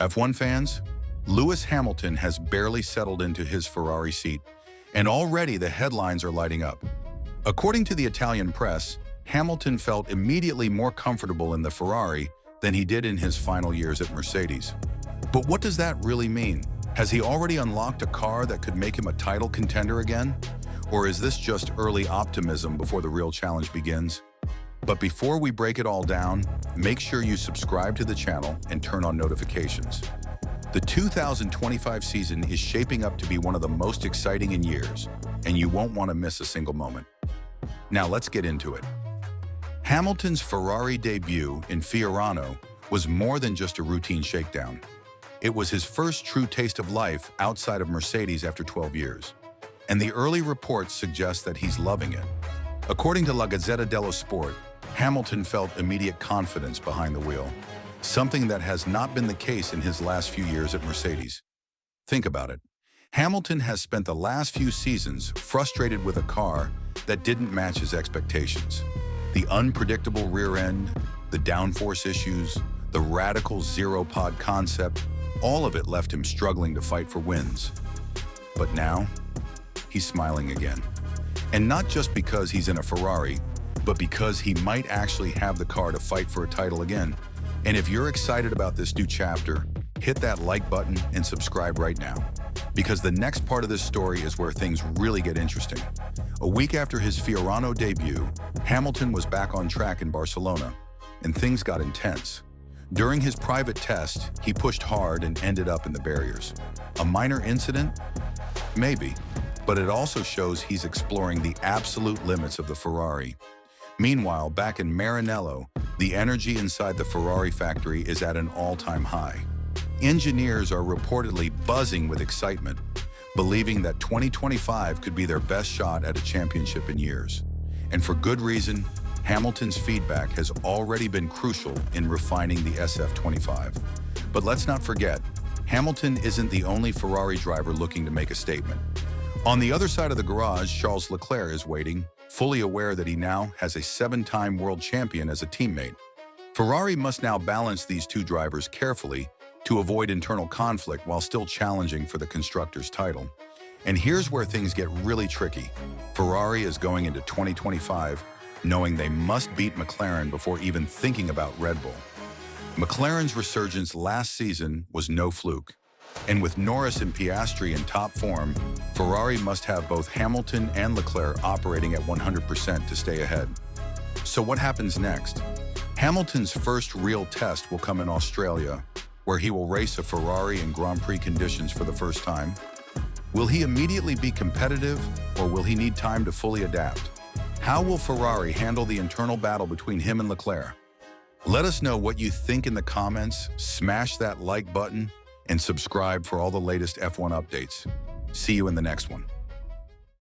F1 fans, Lewis Hamilton has barely settled into his Ferrari seat, and already the headlines are lighting up. According to the Italian press, Hamilton felt immediately more comfortable in the Ferrari than he did in his final years at Mercedes. But what does that really mean? Has he already unlocked a car that could make him a title contender again? Or is this just early optimism before the real challenge begins? But before we break it all down, make sure you subscribe to the channel and turn on notifications. The 2025 season is shaping up to be one of the most exciting in years, and you won't want to miss a single moment. Now let's get into it. Hamilton's Ferrari debut in Fiorano was more than just a routine shakedown. It was his first true taste of life outside of Mercedes after 12 years. And the early reports suggest that he's loving it. According to La Gazzetta dello Sport, Hamilton felt immediate confidence behind the wheel, something that has not been the case in his last few years at Mercedes. Think about it. Hamilton has spent the last few seasons frustrated with a car that didn't match his expectations. The unpredictable rear end, the downforce issues, the radical zero-pod concept, all of it left him struggling to fight for wins. But now, he's smiling again. And not just because he's in a Ferrari, but because he might actually have the car to fight for a title again. And if you're excited about this new chapter, hit that like button and subscribe right now, because the next part of this story is where things really get interesting. A week after his Fiorano debut, Hamilton was back on track in Barcelona, and things got intense. During his private test, he pushed hard and ended up in the barriers. A minor incident? Maybe, but it also shows he's exploring the absolute limits of the Ferrari. Meanwhile, back in Maranello, the energy inside the Ferrari factory is at an all-time high. Engineers are reportedly buzzing with excitement, believing that 2025 could be their best shot at a championship in years. And for good reason, Hamilton's feedback has already been crucial in refining the SF25. But let's not forget, Hamilton isn't the only Ferrari driver looking to make a statement. On the other side of the garage, Charles Leclerc is waiting, fully aware that he now has a 7-time world champion as a teammate. Ferrari must now balance these two drivers carefully to avoid internal conflict while still challenging for the constructors' title. And here's where things get really tricky. Ferrari is going into 2025 knowing they must beat McLaren before even thinking about Red Bull. McLaren's resurgence last season was no fluke. And with Norris and Piastri in top form, Ferrari must have both Hamilton and Leclerc operating at 100% to stay ahead. So what happens next? Hamilton's first real test will come in Australia, where he will race a Ferrari in Grand Prix conditions for the first time. Will he immediately be competitive, or will he need time to fully adapt? How will Ferrari handle the internal battle between him and Leclerc? Let us know what you think in the comments, smash that like button, and subscribe for all the latest F1 updates. See you in the next one.